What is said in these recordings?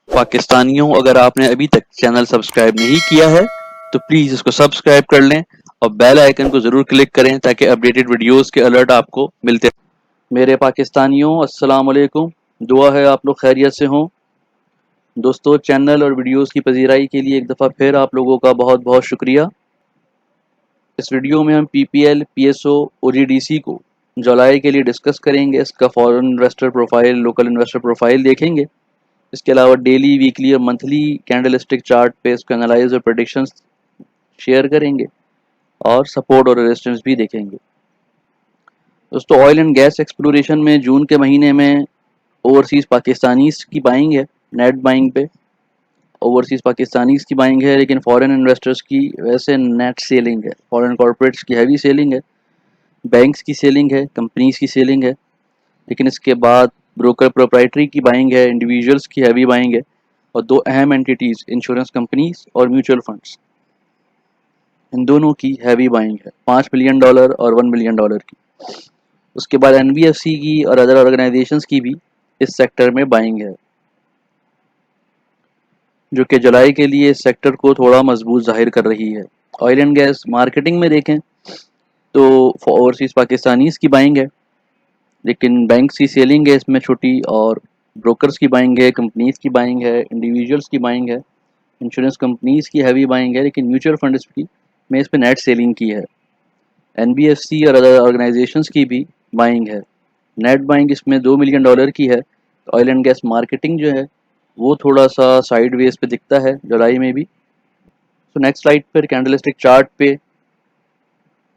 पाकिस्तानियों, अगर आपने अभी तक चैनल सब्सक्राइब नहीं किया है तो प्लीज़ इसको सब्सक्राइब कर लें और बेल आइकन को ज़रूर क्लिक करें ताकि अपडेटेड वीडियोस के अलर्ट आपको मिलते रहें। मेरे पाकिस्तानियों, अस्सलाम वालेकुम। दुआ है आप लोग खैरियत से हों। दोस्तों, चैनल और वीडियोस की पजीराई के लिए एक दफ़ा फिर आप लोगों का बहुत बहुत शुक्रिया। इस वीडियो में हम PPL, PSO, OGDC को जुलाई के लिए डिस्कस करेंगे। इसका foreign investor profile, local investor profile देखेंगे। इसके अलावा डेली, वीकली और मंथली कैंडलस्टिक चार्ट पे इसका एनालाइज और प्रेडिक्शंस शेयर करेंगे और सपोर्ट और रेजिस्टेंस भी देखेंगे। दोस्तों, ऑयल एंड गैस एक्सप्लोरेशन में जून के महीने में ओवरसीज़ पाकिस्तानीज़ की बाइंग है। नेट बाइंग पे ओवरसीज़ पाकिस्तानीज़ की बाइंग है, लेकिन फॉरेन इन्वेस्टर्स की वैसे नेट सेलिंग है। फॉरेन कॉर्पोरेट्स की हैवी सेलिंग है, बैंक्स की सेलिंग है, कंपनीज की सेलिंग है। लेकिन इसके बाद ब्रोकर प्रोप्राइटरी की बाइंग है, इंडिविजुअल्स की हैवी बाइंग है और दो अहम एंटिटीज़ इंश्योरेंस कंपनीज और म्यूचुअल फंड्स, इन दोनों की हैवी बाइंग है, $5 मिलियन और $1 मिलियन की। उसके बाद NBFC की और अदर ऑर्गेनाइजेशंस की भी इस सेक्टर में बाइंग है, जो कि जुलाई के लिए इस सेक्टर को थोड़ा मजबूत जाहिर कर रही है। ऑयल एंड गैस मार्केटिंग में देखें तो ओवरसीज़ पाकिस्तानीज़ की बाइंग है, लेकिन बैंक्स की सेलिंग है इसमें छोटी, और ब्रोकर्स की बाइंग है, कंपनीज की बाइंग है, इंडिविजुअल्स की बाइंग है, इंश्योरेंस कंपनीज की हैवी बाइंग है, लेकिन म्यूचुअल फंड की में इस पर नेट सेलिंग की है। NBFC और अदर ऑर्गेनाइजेशंस की भी बाइंग है। नेट बाइंग इसमें $2 मिलियन की है। ऑयल एंड गैस मार्केटिंग जो है वो थोड़ा सा साइड वेज पे दिखता है जुलाई में भी। तो नेक्स्ट स्लाइड पर कैंडलस्टिक चार्ट पे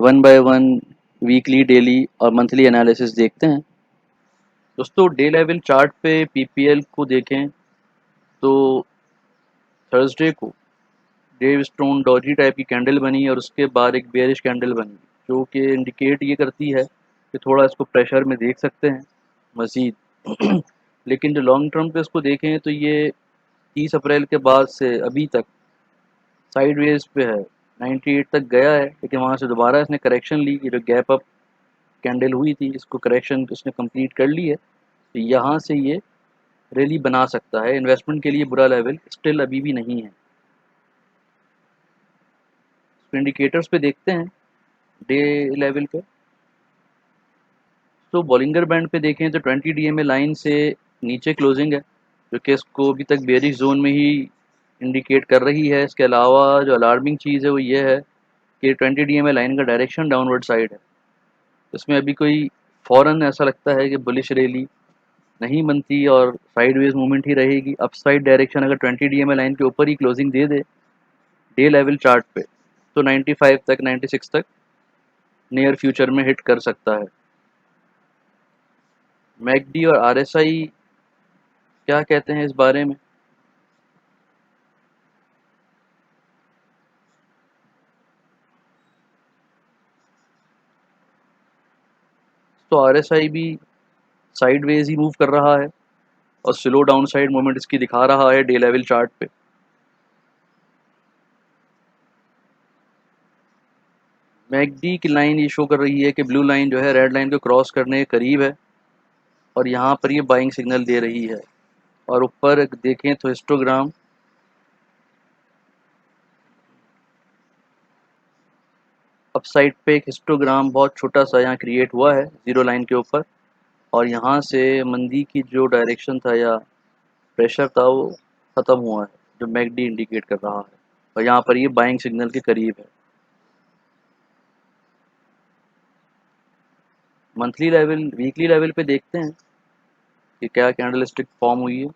one by one weekly, daily और मंथली एनालिसिस देखते हैं। दोस्तों, डे लेवल चार्ट पे PPL को देखें तो थर्सडे को डेव स्टोन डॉजी टाइप की कैंडल बनी और उसके बाद एक बेयरिश कैंडल बनी, जो कि इंडिकेट ये करती है कि थोड़ा इसको प्रेशर में देख सकते हैं मज़ीद। लेकिन जो लॉन्ग टर्म पे इसको देखें तो ये 30 अप्रैल के बाद से अभी तक साइड वेज पे है। 98 तक गया है, लेकिन वहाँ से दोबारा इसने करेक्शन ली। ये जो गैप अप कैंडल हुई थी, इसको करेक्शन इसने कंप्लीट कर ली है। तो यहाँ से ये रैली बना सकता है। इन्वेस्टमेंट के लिए बुरा लेवल स्टिल अभी भी नहीं है। इंडिकेटर्स पे देखते हैं डे लेवल पे। तो बॉलिंगर बैंड पे देखें तो 20 DMA लाइन से नीचे क्लोजिंग है, जो कि इसको अभी तक बेरिश जोन में ही इंडिकेट कर रही है। इसके अलावा जो अलार्मिंग चीज़ है वो ये है कि 20 DMA लाइन का डायरेक्शन डाउनवर्ड साइड है। इसमें अभी कोई फ़ौरन ऐसा लगता है कि बुलिश रैली नहीं बनती और साइडवेज मूवमेंट ही रहेगी। अपसाइड डायरेक्शन अगर 20 DMA लाइन के ऊपर ही क्लोजिंग दे दे डे लेवल चार्ट पे, तो 95 तक, 96 तक नियर फ्यूचर में हिट कर सकता है। मैकडी और RSI क्या कहते हैं इस बारे में? तो RSI भी साइडवेज ही मूव कर रहा है और स्लो डाउन साइड मूवमेंट इसकी दिखा रहा है डे लेवल चार्ट पे। मैकडी की लाइन ये शो कर रही है कि ब्लू लाइन जो है रेड लाइन को क्रॉस करने के करीब है और यहाँ पर ये बाइंग सिग्नल दे रही है। और ऊपर देखें तो हिस्टोग्राम अपसाइड पे एक हिस्टोग्राम बहुत छोटा सा यहाँ क्रिएट हुआ है जीरो लाइन के ऊपर, और यहाँ से मंदी की जो डायरेक्शन था या प्रेशर था वो ख़त्म हुआ है, जो मैकडी इंडिकेट कर रहा है, और यहाँ पर ये बाइंग सिग्नल के करीब है। मंथली लेवल, वीकली लेवल पे देखते हैं कि क्या कैंडलस्टिक फॉर्म हुई है।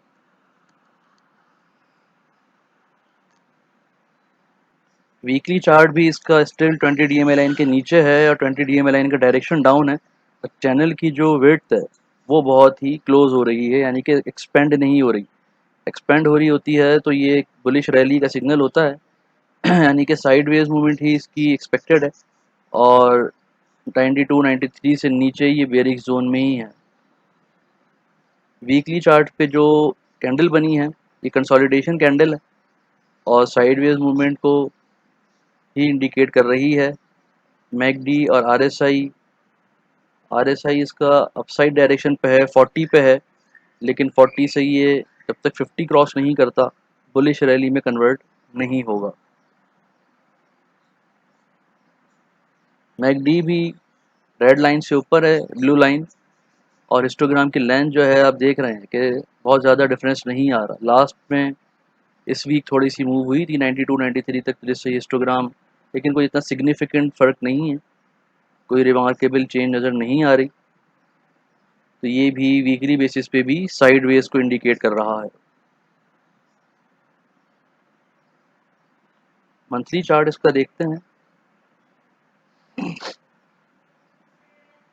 वीकली चार्ट भी इसका स्टिल 20 DMA लाइन के नीचे है और 20 DMA लाइन का डायरेक्शन डाउन है। चैनल की जो विड्थ है वो बहुत ही क्लोज हो रही है, यानी कि एक्सपेंड नहीं हो रही। एक्सपेंड हो रही होती है तो ये एक बुलिश रैली का सिग्नल होता है। यानी कि साइडवेज मूवमेंट ही इसकी एक्सपेक्टेड है और 92, 93 से नीचे ये बेरिश जोन में ही है। वीकली चार्ट पे जो कैंडल बनी है ये कंसोलिडेशन कैंडल है और साइडवेज मूवमेंट को ही इंडिकेट कर रही है। मैकडी और RSI इसका अपसाइड डायरेक्शन पे है, 40 पे है, लेकिन 40 से ये जब तक 50 क्रॉस नहीं करता बुलिश रैली में कन्वर्ट नहीं होगा। मैकडी भी रेड लाइन से ऊपर है, ब्लू लाइन, और हिस्टोग्राम की लेंथ जो है आप देख रहे हैं कि बहुत ज़्यादा डिफरेंस नहीं आ रहा। लास्ट में इस वीक थोड़ी सी मूव हुई थी 92 93 तक, जिससे हिस्टोग्राम, लेकिन कोई इतना सिग्निफिकेंट फ़र्क नहीं है, कोई रिमार्केबल चेंज नज़र नहीं आ रही। तो ये भी वीकली बेसिस पे भी साइड वेज को इंडिकेट कर रहा है। मंथली चार्ट इसका देखते हैं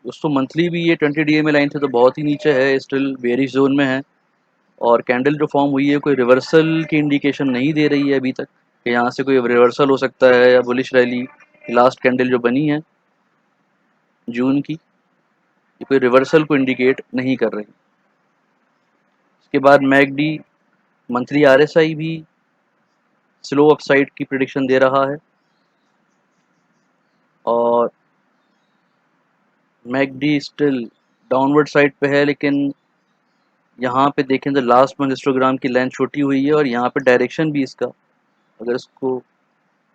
दोस्तों। मंथली भी ये 20 DMA लाइन से तो बहुत ही नीचे है, स्टिल बेरिश जोन में है, और कैंडल जो फॉर्म हुई है कोई रिवर्सल की इंडिकेशन नहीं दे रही है अभी तक कि यहाँ से कोई रिवर्सल हो सकता है या बुलिश रैली। लास्ट कैंडल जो बनी है जून की, ये कोई रिवर्सल को इंडिकेट नहीं कर रही। इसके बाद मैकडी मंथली RSI भी स्लो अपसाइड की प्रिडिक्शन दे रहा है, और मैकडी स्टिल डाउनवर्ड साइड पे है, लेकिन यहाँ पे देखें तो लास्ट मंथ हिस्टोग्राम की लेंथ छोटी हुई है, और यहाँ पे डायरेक्शन भी इसका, अगर इसको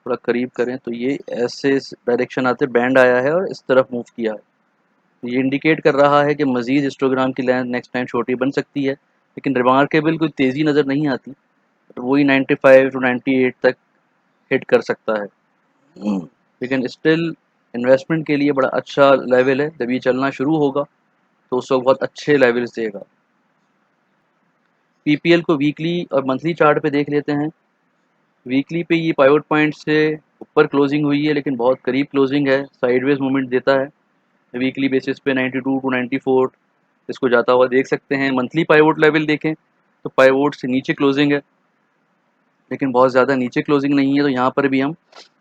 थोड़ा करीब करें तो ये ऐसे डायरेक्शन आते बैंड आया है और इस तरफ मूव किया है। तो ये इंडिकेट कर रहा है कि मजीद हिस्टोग्राम की लेंथ नेक्स्ट टाइम छोटी बन सकती है, लेकिन रिमार्केबल कोई तेज़ी नज़र नहीं आती, तो वही 95 to 98 तक हिट कर सकता है। लेकिन स्टिल इन्वेस्टमेंट के लिए बड़ा अच्छा लेवल है, जब ये चलना शुरू होगा तो उस वक्त बहुत अच्छे लेवल्स देगा। PPL को वीकली और मंथली चार्ट पे देख लेते हैं। वीकली पे ये पाइवट पॉइंट से ऊपर क्लोजिंग हुई है, लेकिन बहुत करीब क्लोजिंग है, साइडवेज मूवमेंट देता है। वीकली बेसिस पे 92 to 94 इसको जाता हुआ देख सकते हैं। मंथली पाइवट लेवल देखें तो पाइवट से नीचे क्लोजिंग है, लेकिन बहुत ज़्यादा नीचे क्लोजिंग नहीं है, तो यहाँ पर भी हम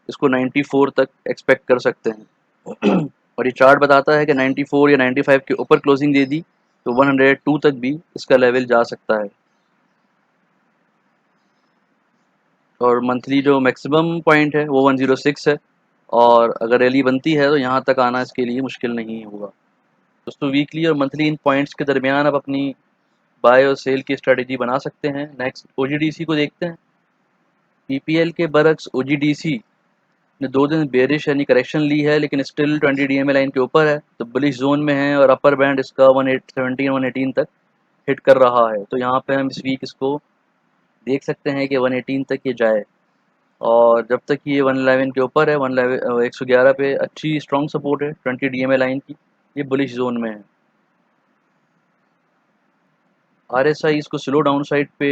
इसको 94 तक एक्सपेक्ट कर सकते हैं। और ये चार्ट बताता है कि 94 या 95 के ऊपर क्लोजिंग दे दी तो 102 तक भी इसका लेवल जा सकता है। और मंथली जो मैक्सिमम पॉइंट है वो 106 है, और अगर रैली बनती है तो यहाँ तक आना इसके लिए मुश्किल नहीं होगा। दोस्तों वीकली और मंथली इन पॉइंट्स के दरमियान आप अपनी बाय और सेल की स्ट्रेटजी बना सकते हैं। नेक्स्ट OGDC को देखते हैं। PPL के बरक्स OGDC ने 2 दिन बेरिश यानी करेक्शन ली है, लेकिन स्टिल 20 DMA लाइन के ऊपर है, तो बुलिश जोन में है, और अपर बैंड इसका 117 118 तक हिट कर रहा है। तो यहाँ पे हम इस वीक इसको देख सकते हैं कि 118 तक ये जाए, और जब तक ये 111 के ऊपर है, 111 पे अच्छी स्ट्रॉन्ग सपोर्ट है 20 DMA लाइन की, ये बुलिश जोन में है। RSI इसको स्लो डाउन साइड पे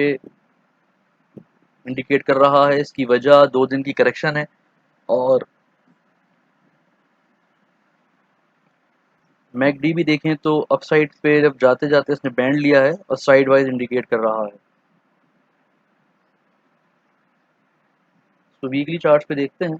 इंडिकेट कर रहा है, इसकी वजह 2 दिन की करेक्शन है, और मैकडी भी देखें तो अपसाइड पे जब जाते जाते इसने बैंड लिया है और साइड वाइज इंडिकेट कर रहा है। तो वीकली चार्ट पे देखते हैं।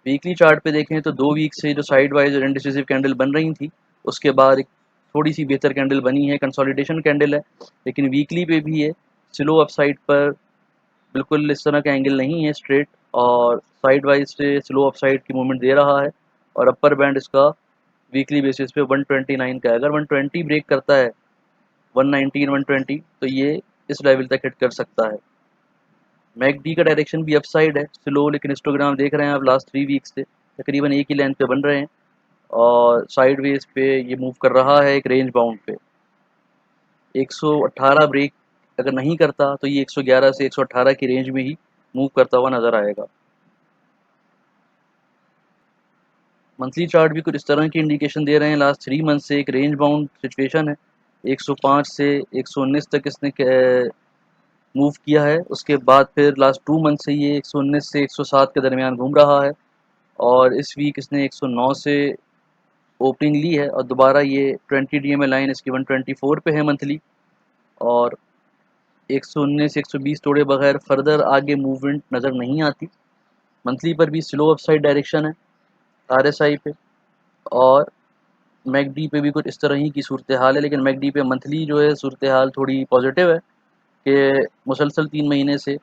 वीकली चार्ट पे देखें तो 2 वीक से जो साइड वाइज और इनडिसिसिव कैंडल बन रही थी, उसके बाद एक थोड़ी सी बेहतर कैंडल बनी है, कंसोलिडेशन कैंडल है, लेकिन वीकली पे भी है स्लो अपसाइड पर, बिल्कुल इस तरह का एंगल नहीं है स्ट्रेट, और साइड वाइज से स्लो अपसाइड की मूवमेंट दे रहा है, और अपर बैंड इसका वीकली बेसिस पे 129 का है। अगर 120 ब्रेक करता है 119 120 तो ये इस लेवल तक हिट कर सकता है। मैकडी का डायरेक्शन भी अपसाइड है स्लो, लेकिन हिस्टोग्राम देख रहे हैं आप लास्ट 3 वीक से तकरीबन एक ही लेंथ पे बन रहे हैं, और साइड वेज पे ये मूव कर रहा है एक रेंज बाउंड पे। 118 ब्रेक अगर नहीं करता तो ये 111 से 118 की रेंज में ही मूव करता हुआ नज़र आएगा। मंथली चार्ट भी कुछ इस तरह की इंडिकेशन दे रहे हैं, लास्ट 3 मंथ से एक रेंज बाउंड सिचुएशन है। 105 से 119 तक इसने मूव किया है, उसके बाद फिर लास्ट 2 मंथ से ये 119 से 107 के दरमियान घूम रहा है, और इस वीक इसने 109 से ओपनिंग ली है, और दोबारा ये 20 DMA लाइन इसकी 124 पे है मंथली, और 119 120 तोड़े बगैर फर्दर आगे मूवमेंट नज़र नहीं आती। मंथली पर भी स्लो अपसाइड डायरेक्शन है RSI पे, और मैकडी पे भी कुछ इस तरह ही की सूरत हाल है, लेकिन मैकडी पे मंथली जो है सूरत हाल थोड़ी पॉजिटिव है कि मुसलसल 3 महीने से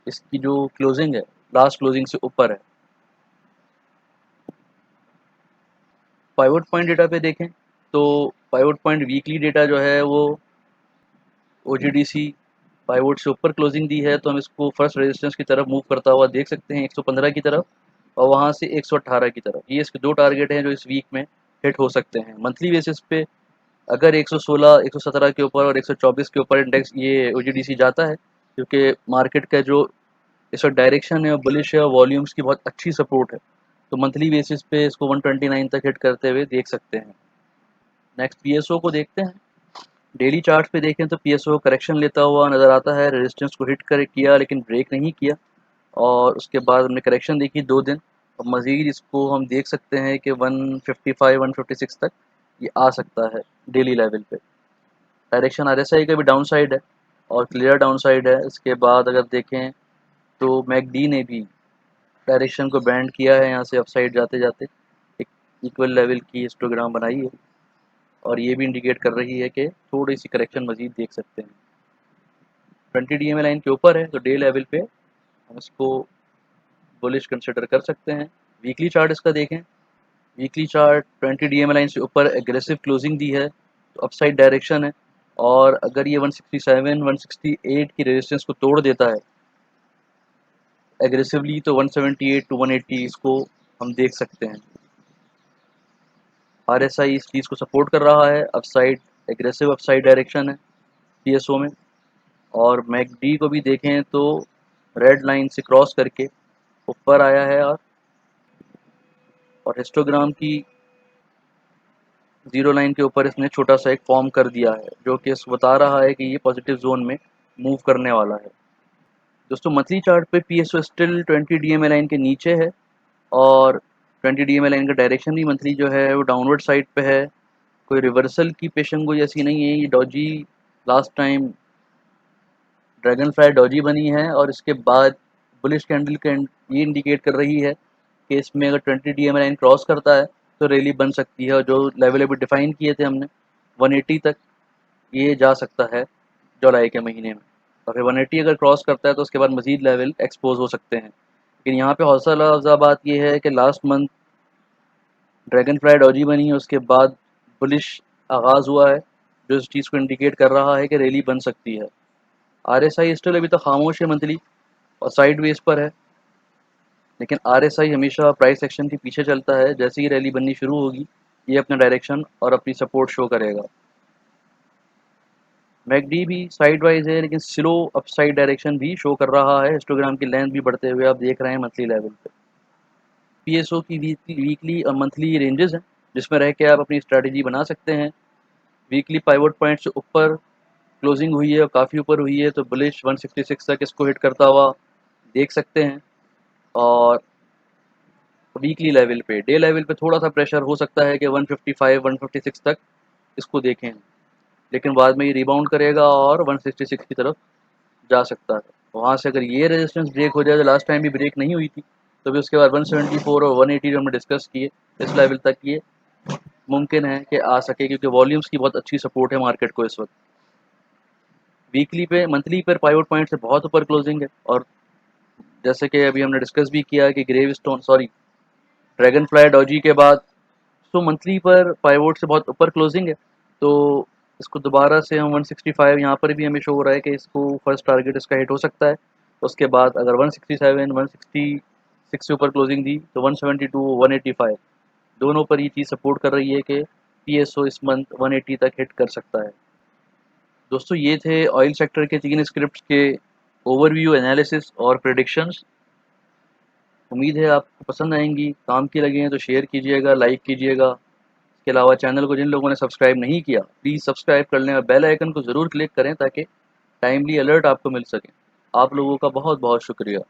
इसकी जो क्लोजिंग है लास्ट क्लोजिंग से ऊपर है। पाइवट पॉइंट डेटा पे देखें तो पाइवट पॉइंट वीकली डेटा जो है वो OGDC पाइवट से ऊपर क्लोजिंग दी है, तो हम इसको फर्स्ट रेजिस्टेंस की तरफ मूव करता हुआ देख सकते हैं 115 की तरफ, और वहाँ से 118 की तरफ। ये इसके दो टारगेट हैं जो इस वीक में हिट हो सकते हैं। मंथली बेसिस पे अगर 116, 117 के ऊपर और 124 के ऊपर इंडेक्स ये OGDC जाता है, क्योंकि मार्केट का जो इस वक्त डायरेक्शन है बुलिश है और वॉल्यूम्स की बहुत अच्छी सपोर्ट है, तो मंथली बेसिस पे इसको 129 तक हिट करते हुए देख सकते हैं। नेक्स्ट PSO को देखते हैं। डेली चार्ट पे देखें तो PSO करेक्शन लेता हुआ नज़र आता है, रेजिस्टेंस को हिट कर किया लेकिन ब्रेक नहीं किया, और उसके बाद हमने करेक्शन देखी 2 दिन, और मज़ीद इसको हम देख सकते हैं कि 155, 156 तक ये आ सकता है डेली लेवल पे। डायरेक्शन RSI का भी डाउन साइड है और क्लियर डाउन साइड है। इसके बाद अगर देखें तो मैकडी ने भी डायरेक्शन को बैंड किया है, यहाँ से अपसाइड जाते जाते एक इक्वल लेवल की हिस्टोग्राम बनाई है, और ये भी इंडिकेट कर रही है कि थोड़ी सी करेक्शन मजीद देख सकते हैं। 20 DMA लाइन के ऊपर है तो डे लेवल पे हम इसको बुलिश कंसिडर कर सकते हैं। वीकली चार्ट इसका देखें। वीकली चार्ट 20 DMA लाइन से ऊपर एग्रेसिव क्लोजिंग दी है, तो अपसाइड डायरेक्शन है, और अगर ये 167, 168 की रेजिस्टेंस को तोड़ देता है एग्रेसिवली, तो 178 टू 180 इसको हम देख सकते हैं। RSI इस चीज़ को सपोर्ट कर रहा है, अपसाइड एग्रेसिव अपसाइड डायरेक्शन है PSO में। और मैकडी को भी देखें तो रेड लाइन से क्रॉस करके ऊपर आया है, और हिस्टोग्राम की जीरो लाइन के ऊपर इसने छोटा सा एक फॉर्म कर दिया है, जो कि इस बता रहा है कि ये पॉजिटिव जोन में मूव करने वाला है। दोस्तों मंथली चार्ट पे PSO स्टिल 20 DMA लाइन के नीचे है, और 20 DMA लाइन का डायरेक्शन भी मंथली जो है वो डाउनवर्ड साइड पे है। कोई रिवर्सल की पेशंगोई ऐसी नहीं है। ये Doge last time dragon fly Doge बनी है, और इसके बाद बुलिश कैंडल ये इंडिकेट कर रही है कि इसमें अगर 20 DMA लाइन क्रॉस करता है तो रैली बन सकती है, और जो लेवल अभी डिफाइन किए थे हमने 180 तक ये जा सकता है जुलाई के महीने में। और फिर 180 अगर क्रॉस करता है तो उसके बाद मजीद लेवल एक्सपोज हो सकते हैं। लेकिन यहाँ पे हौसला अफजा बात यह है कि last month dragon fly Doge बनी है, उसके बाद बुलिश आगाज़ हुआ है, जो इस चीज़ को इंडिकेट कर रहा है कि रैली बन सकती है। RSI स्टिल अभी तक खामोश है मंथली और साइड वेज पर है, लेकिन RSI हमेशा प्राइस एक्शन के पीछे चलता है। जैसे ही रैली बननी शुरू होगी ये अपना डायरेक्शन और अपनी सपोर्ट शो करेगा। मैकडी भी साइड वाइज है, लेकिन स्लो अपसाइड डायरेक्शन भी शो कर रहा है। हिस्टोग्राम की लेंथ भी बढ़ते हुए आप देख रहे हैं मंथली लेवल पे। PSO की वीकली और मंथली रेंजेस हैं, जिसमें रह के आप अपनी स्ट्रैटेजी बना सकते हैं। वीकली पाइवट पॉइंट से ऊपर क्लोजिंग हुई है और काफ़ी ऊपर हुई है, तो बुलिश 166 तक इसको हिट करता हुआ देख सकते हैं। और वीकली लेवल पे, डे लेवल पे थोड़ा सा प्रेशर हो सकता है कि 155, 156 तक इसको देखें, लेकिन बाद में ये रिबाउंड करेगा और 166 की तरफ जा सकता है। वहाँ से अगर ये रेजिस्टेंस ब्रेक हो जाए, तो लास्ट टाइम भी ब्रेक नहीं हुई थी, तो भी उसके बाद 174 और 180 जो हमने डिस्कस किए इस लेवल तक ये मुमकिन है कि आ सके, क्योंकि वॉल्यूम्स की बहुत अच्छी सपोर्ट है मार्केट को इस वक्त। वीकली पे, मंथली पर पाइवट पॉइंट से बहुत ऊपर क्लोजिंग है, और जैसे कि अभी हमने डिस्कस भी किया कि ड्रैगन फ्लाई डॉजी के बाद तो मंथली पर पाइवोट से बहुत ऊपर क्लोजिंग है, तो इसको दोबारा से हम 165 यहाँ पर भी हमें शो हो रहा है कि इसको फर्स्ट टारगेट इसका हिट हो सकता है। उसके बाद अगर 167, 166 से ऊपर क्लोजिंग दी तो 172, 185 दोनों पर ये चीज़ सपोर्ट कर रही है कि PSO इस मंथ 180 तक हिट कर सकता है। दोस्तों ये थे ऑयल सेक्टर के 3 स्क्रिप्ट्स के ओवरव्यू, एनालिसिस और प्रेडिक्शंस। उम्मीद है आपको पसंद आएंगी, काम की लगे हैं तो शेयर कीजिएगा, लाइक कीजिएगा। इसके अलावा चैनल को जिन लोगों ने सब्सक्राइब नहीं किया प्लीज़ सब्सक्राइब कर लें और बेल आइकन को ज़रूर क्लिक करें ताकि टाइमली अलर्ट आपको मिल सके। आप लोगों का बहुत बहुत शुक्रिया।